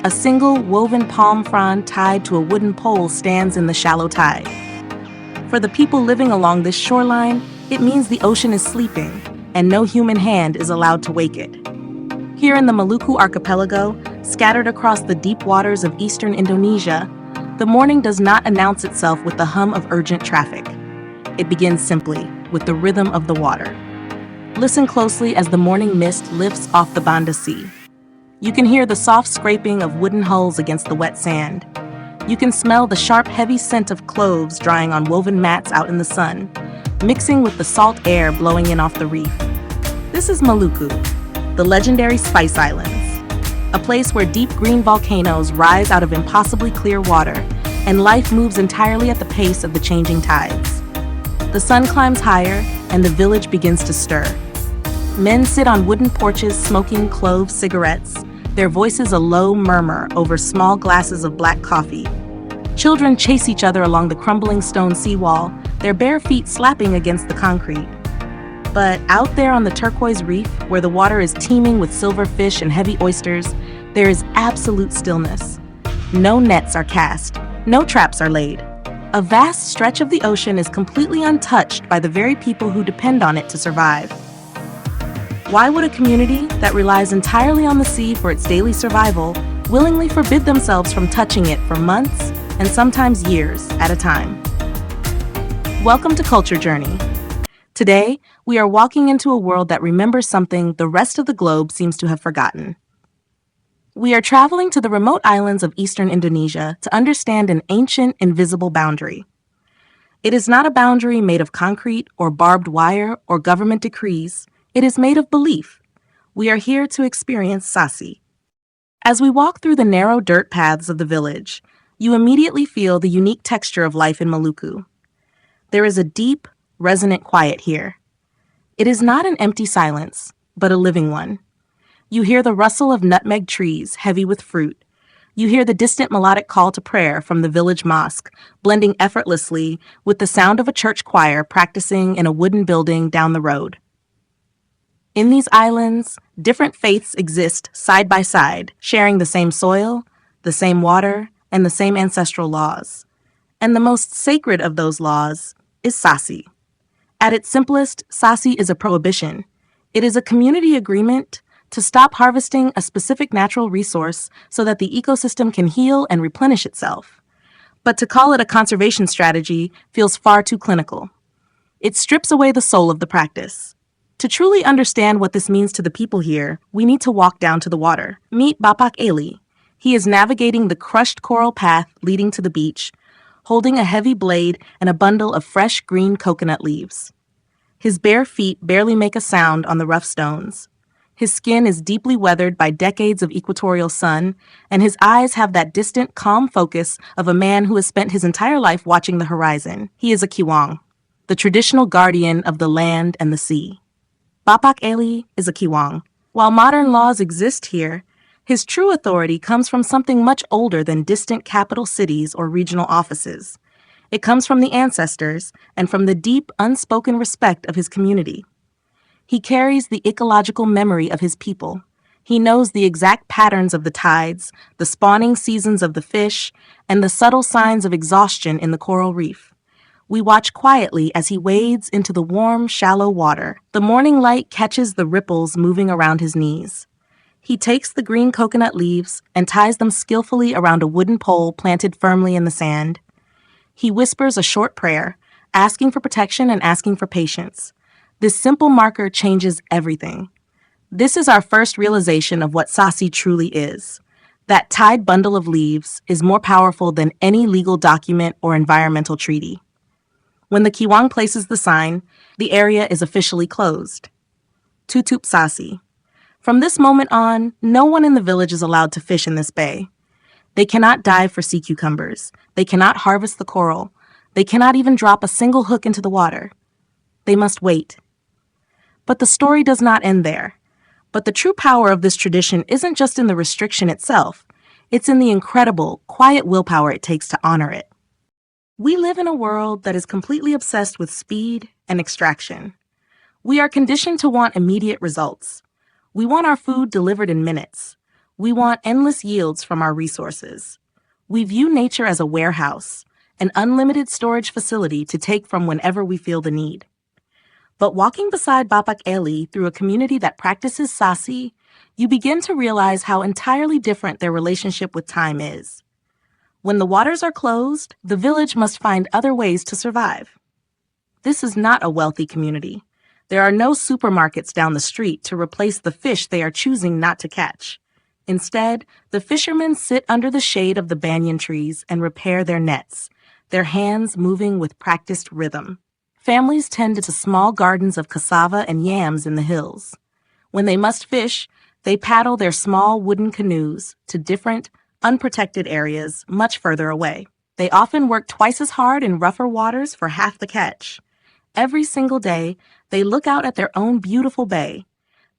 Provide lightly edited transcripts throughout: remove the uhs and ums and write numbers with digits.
A single woven palm frond tied to a wooden pole stands in the shallow tide. For the people living along this shoreline, it means the ocean is sleeping, and no human hand is allowed to wake it. Here in the Maluku archipelago, scattered across the deep waters of eastern Indonesia, the morning does not announce itself with the hum of urgent traffic. It begins simply with the rhythm of the water. Listen closely as the morning mist lifts off the Banda Sea. You can hear the soft scraping of wooden hulls against the wet sand. You can smell the sharp, heavy scent of cloves drying on woven mats out in the sun, mixing with the salt air blowing in off the reef. This is Maluku, the legendary Spice Islands, a place where deep green volcanoes rise out of impossibly clear water, and life moves entirely at the pace of the changing tides. The sun climbs higher, and the village begins to stir. Men sit on wooden porches smoking clove cigarettes, their voices a low murmur over small glasses of black coffee. Children chase each other along the crumbling stone seawall, their bare feet slapping against the concrete. But out there on the turquoise reef, where the water is teeming with silver fish and heavy oysters, there is absolute stillness. No nets are cast, no traps are laid. A vast stretch of the ocean is completely untouched by the very people who depend on it to survive. Why would a community that relies entirely on the sea for its daily survival willingly forbid themselves from touching it for months and sometimes years at a time? Welcome to Culture Journey. Today, we are walking into a world that remembers something the rest of the globe seems to have forgotten. We are traveling to the remote islands of eastern Indonesia to understand an ancient, invisible boundary. It is not a boundary made of concrete or barbed wire or government decrees. It is made of belief. We are here to experience Sasi. As we walk through the narrow dirt paths of the village, you immediately feel the unique texture of life in Maluku. There is a deep, resonant quiet here. It is not an empty silence, but a living one. You hear the rustle of nutmeg trees heavy with fruit. You hear the distant melodic call to prayer from the village mosque, blending effortlessly with the sound of a church choir practicing in a wooden building down the road. In these islands, different faiths exist side by side, sharing the same soil, the same water, and the same ancestral laws. And the most sacred of those laws is Sasi. At its simplest, Sasi is a prohibition. It is a community agreement to stop harvesting a specific natural resource so that the ecosystem can heal and replenish itself. But to call it a conservation strategy feels far too clinical. It strips away the soul of the practice. To truly understand what this means to the people here, we need to walk down to the water. Meet Bapak Eli. He is navigating the crushed coral path leading to the beach, holding a heavy blade and a bundle of fresh green coconut leaves. His bare feet barely make a sound on the rough stones. His skin is deeply weathered by decades of equatorial sun, and his eyes have that distant, calm focus of a man who has spent his entire life watching the horizon. He is a Kewang, the traditional guardian of the land and the sea. Bapak Eli is a Kewang. While modern laws exist here, his true authority comes from something much older than distant capital cities or regional offices. It comes from the ancestors and from the deep, unspoken respect of his community. He carries the ecological memory of his people. He knows the exact patterns of the tides, the spawning seasons of the fish, and the subtle signs of exhaustion in the coral reef. We watch quietly as he wades into the warm, shallow water. The morning light catches the ripples moving around his knees. He takes the green coconut leaves and ties them skillfully around a wooden pole planted firmly in the sand. He whispers a short prayer, asking for protection and asking for patience. This simple marker changes everything. This is our first realization of what Sasi truly is. That tied bundle of leaves is more powerful than any legal document or environmental treaty. When the Kewang places the sign, the area is officially closed. Tutup Sasi. From this moment on, no one in the village is allowed to fish in this bay. They cannot dive for sea cucumbers. They cannot harvest the coral. They cannot even drop a single hook into the water. They must wait. But the story does not end there. But the true power of this tradition isn't just in the restriction itself. It's in the incredible, quiet willpower it takes to honor it. We live in a world that is completely obsessed with speed and extraction. We are conditioned to want immediate results. We want our food delivered in minutes. We want endless yields from our resources. We view nature as a warehouse, an unlimited storage facility to take from whenever we feel the need. But walking beside Bapak Eli through a community that practices Sasi, you begin to realize how entirely different their relationship with time is. When the waters are closed, the village must find other ways to survive. This is not a wealthy community. There are no supermarkets down the street to replace the fish they are choosing not to catch. Instead, the fishermen sit under the shade of the banyan trees and repair their nets, their hands moving with practiced rhythm. Families tend to small gardens of cassava and yams in the hills. When they must fish, they paddle their small wooden canoes to different, unprotected areas much further away. They often work twice as hard in rougher waters for half the catch. Every single day, they look out at their own beautiful bay.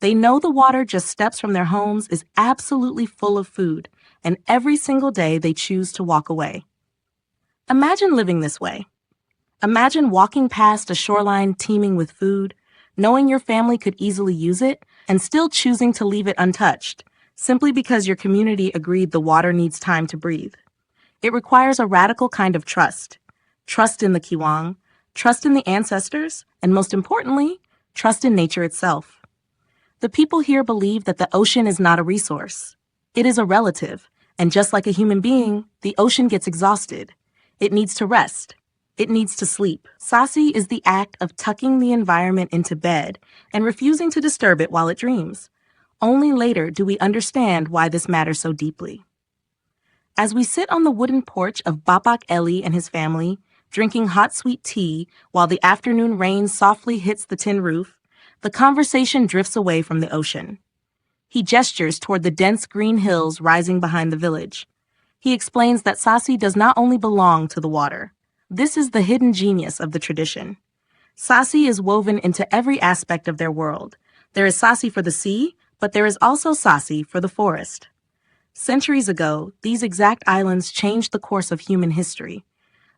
They know the water just steps from their homes is absolutely full of food, and every single day they choose to walk away. Imagine living this way. Imagine walking past a shoreline teeming with food, knowing your family could easily use it, and still choosing to leave it untouched, simply because your community agreed the water needs time to breathe. It requires a radical kind of trust. Trust in the Kewang, trust in the ancestors, and most importantly, trust in nature itself. The people here believe that the ocean is not a resource. It is a relative, and just like a human being, the ocean gets exhausted. It needs to rest. It needs to sleep. Sasi is the act of tucking the environment into bed and refusing to disturb it while it dreams. Only later do we understand why this matters so deeply. As we sit on the wooden porch of Bapak Eli and his family, drinking hot sweet tea while the afternoon rain softly hits the tin roof, the conversation drifts away from the ocean. He gestures toward the dense green hills rising behind the village. He explains that Sasi does not only belong to the water. This is the hidden genius of the tradition. Sasi is woven into every aspect of their world. There is Sasi for the sea, but there is also Sasi for the forest. Centuries ago, these exact islands changed the course of human history.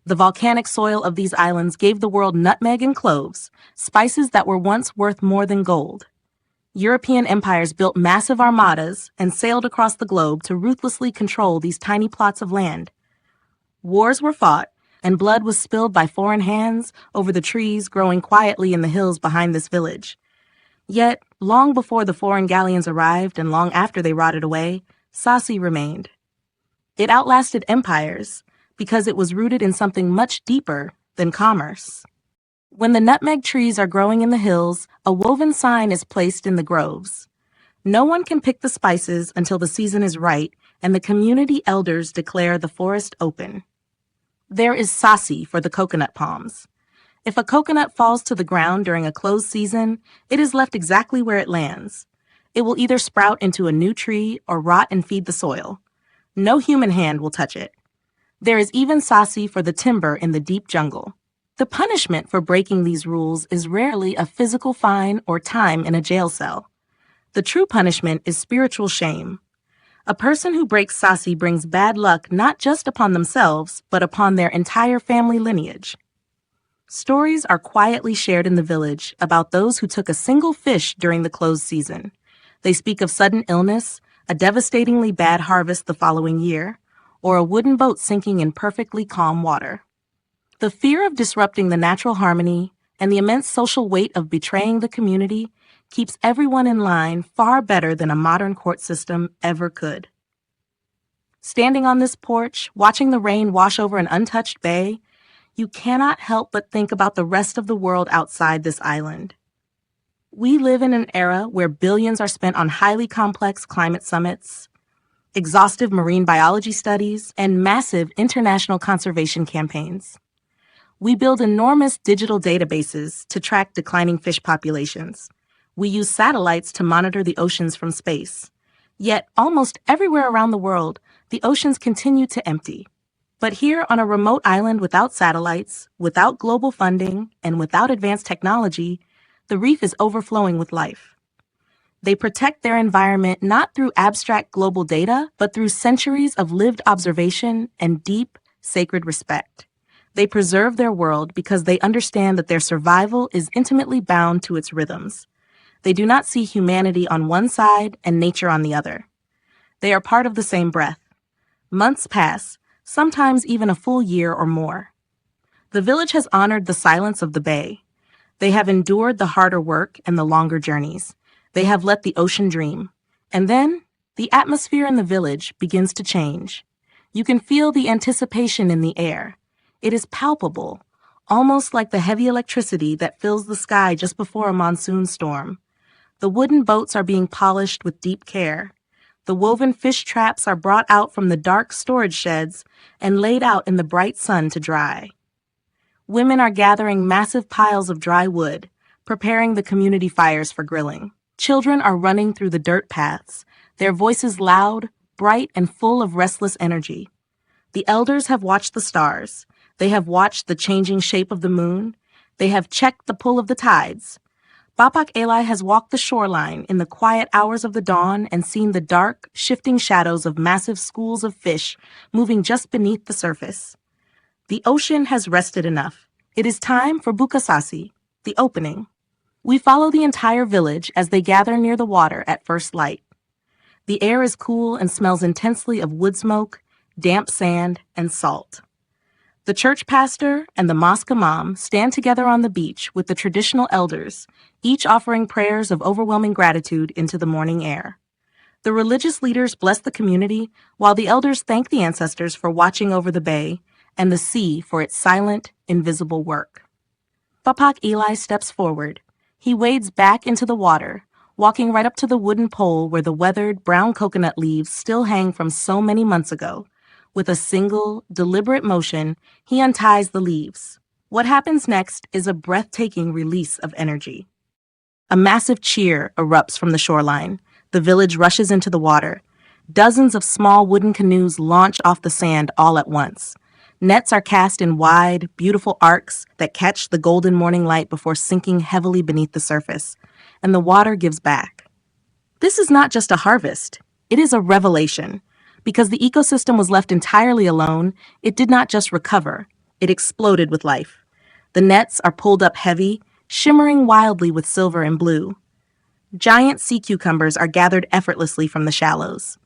The volcanic soil of these islands gave the world nutmeg and cloves, spices that were once worth more than gold. European empires built massive armadas and sailed across the globe to ruthlessly control these tiny plots of land. Wars were fought, and blood was spilled by foreign hands over the trees growing quietly in the hills behind this village. Yet, long before the foreign galleons arrived and long after they rotted away, Sasi remained. It outlasted empires because it was rooted in something much deeper than commerce. When the nutmeg trees are growing in the hills, a woven sign is placed in the groves. No one can pick the spices until the season is right, and the community elders declare the forest open. There is Sasi for the coconut palms. If a coconut falls to the ground during a closed season, it is left exactly where it lands. It will either sprout into a new tree or rot and feed the soil. No human hand will touch it. There is even Sasi for the timber in the deep jungle. The punishment for breaking these rules is rarely a physical fine or time in a jail cell. The true punishment is spiritual shame. A person who breaks Sasi brings bad luck not just upon themselves, but upon their entire family lineage. Stories are quietly shared in the village about those who took a single fish during the closed season. They speak of sudden illness, a devastatingly bad harvest the following year, or a wooden boat sinking in perfectly calm water. The fear of disrupting the natural harmony and the immense social weight of betraying the community keeps everyone in line far better than a modern court system ever could. Standing on this porch, watching the rain wash over an untouched bay, you cannot help but think about the rest of the world outside this island. We live in an era where billions are spent on highly complex climate summits, exhaustive marine biology studies, and massive international conservation campaigns. We build enormous digital databases to track declining fish populations. We use satellites to monitor the oceans from space. Yet, almost everywhere around the world, the oceans continue to empty. But here on a remote island without satellites, without global funding, and without advanced technology, the reef is overflowing with life. They protect their environment not through abstract global data, but through centuries of lived observation and deep, sacred respect. They preserve their world because they understand that their survival is intimately bound to its rhythms. They do not see humanity on one side and nature on the other. They are part of the same breath. Months pass, sometimes even a full year or more. The village has honored the silence of the bay. They have endured the harder work and the longer journeys. They have let the ocean dream. And then, the atmosphere in the village begins to change. You can feel the anticipation in the air. It is palpable, almost like the heavy electricity that fills the sky just before a monsoon storm. The wooden boats are being polished with deep care. The woven fish traps are brought out from the dark storage sheds and laid out in the bright sun to dry. Women are gathering massive piles of dry wood, preparing the community fires for grilling. Children are running through the dirt paths, their voices loud, bright, and full of restless energy. The elders have watched the stars. They have watched the changing shape of the moon. They have checked the pull of the tides. Bapak Eli has walked the shoreline in the quiet hours of the dawn and seen the dark, shifting shadows of massive schools of fish moving just beneath the surface. The ocean has rested enough. It is time for Buka Sasi, the opening. We follow the entire village as they gather near the water at first light. The air is cool and smells intensely of wood smoke, damp sand, and salt. The church pastor and the mosque imam stand together on the beach with the traditional elders, each offering prayers of overwhelming gratitude into the morning air. The religious leaders bless the community, while the elders thank the ancestors for watching over the bay and the sea for its silent, invisible work. Bapak Eli steps forward. He wades back into the water, walking right up to the wooden pole where the weathered brown coconut leaves still hang from so many months ago. With a single, deliberate motion, he unties the leaves. What happens next is a breathtaking release of energy. A massive cheer erupts from the shoreline. The village rushes into the water. Dozens of small wooden canoes launch off the sand all at once. Nets are cast in wide, beautiful arcs that catch the golden morning light before sinking heavily beneath the surface, and the water gives back. This is not just a harvest. It is a revelation. Because the ecosystem was left entirely alone, it did not just recover, it exploded with life. The nets are pulled up heavy, shimmering wildly with silver and blue. Giant sea cucumbers are gathered effortlessly from the shallows.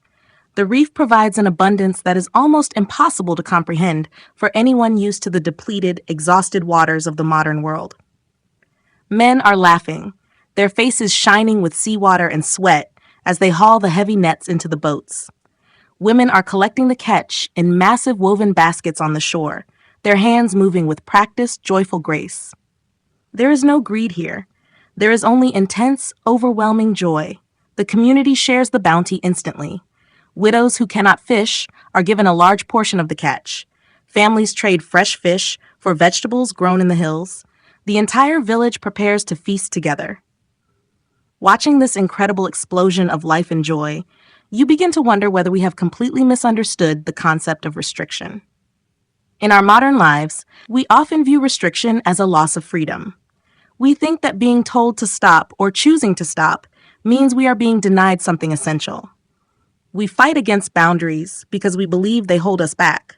The reef provides an abundance that is almost impossible to comprehend for anyone used to the depleted, exhausted waters of the modern world. Men are laughing, their faces shining with seawater and sweat as they haul the heavy nets into the boats. Women are collecting the catch in massive woven baskets on the shore, their hands moving with practiced, joyful grace. There is no greed here. There is only intense, overwhelming joy. The community shares the bounty instantly. Widows who cannot fish are given a large portion of the catch. Families trade fresh fish for vegetables grown in the hills. The entire village prepares to feast together. Watching this incredible explosion of life and joy, you begin to wonder whether we have completely misunderstood the concept of restriction. In our modern lives, we often view restriction as a loss of freedom. We think that being told to stop or choosing to stop means we are being denied something essential. We fight against boundaries because we believe they hold us back.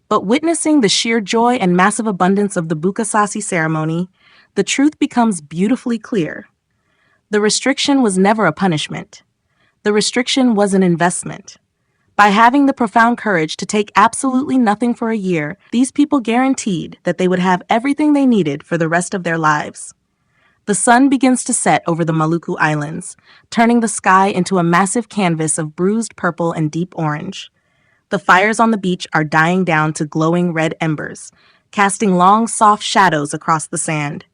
But witnessing the sheer joy and massive abundance of the Buka Sasi ceremony, the truth becomes beautifully clear. The restriction was never a punishment. The restriction was an investment. By having the profound courage to take absolutely nothing for a year, these people guaranteed that they would have everything they needed for the rest of their lives. The sun begins to set over the Maluku Islands, turning the sky into a massive canvas of bruised purple and deep orange. The fires on the beach are dying down to glowing red embers, casting long, soft shadows across the sand.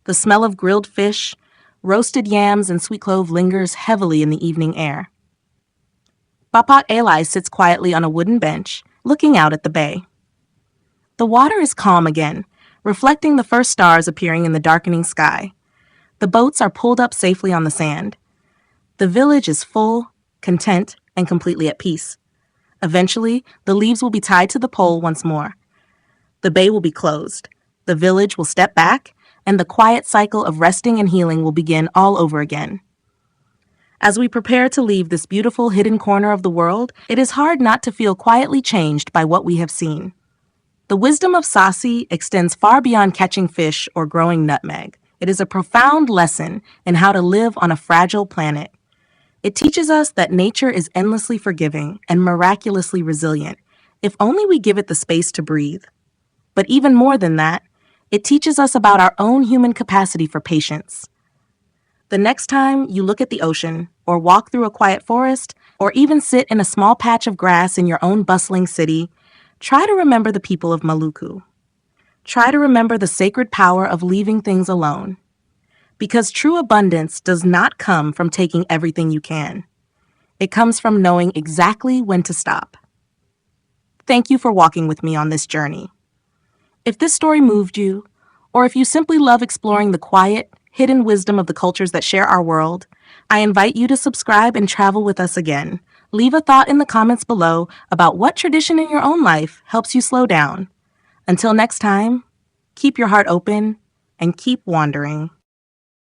The smell of grilled fish, roasted yams, and sweet clove lingers heavily in the evening air. Bapak Eli sits quietly on a wooden bench, looking out at the bay. The water is calm again, reflecting the first stars appearing in the darkening sky. The boats are pulled up safely on the sand. The village is full, content, and completely at peace. Eventually, the leaves will be tied to the pole once more. The bay will be closed. The village will step back, and the quiet cycle of resting and healing will begin all over again. As we prepare to leave this beautiful hidden corner of the world, it is hard not to feel quietly changed by what we have seen. The wisdom of Sasi extends far beyond catching fish or growing nutmeg. It is a profound lesson in how to live on a fragile planet. It teaches us that nature is endlessly forgiving and miraculously resilient, if only we give it the space to breathe. But even more than that, it teaches us about our own human capacity for patience. The next time you look at the ocean, or walk through a quiet forest, or even sit in a small patch of grass in your own bustling city, try to remember the people of Maluku. Try to remember the sacred power of leaving things alone. Because true abundance does not come from taking everything you can. It comes from knowing exactly when to stop. Thank you for walking with me on this journey. If this story moved you, or if you simply love exploring the quiet, hidden wisdom of the cultures that share our world, I invite you to subscribe and travel with us again. Leave a thought in the comments below about what tradition in your own life helps you slow down. Until next time, keep your heart open and keep wandering.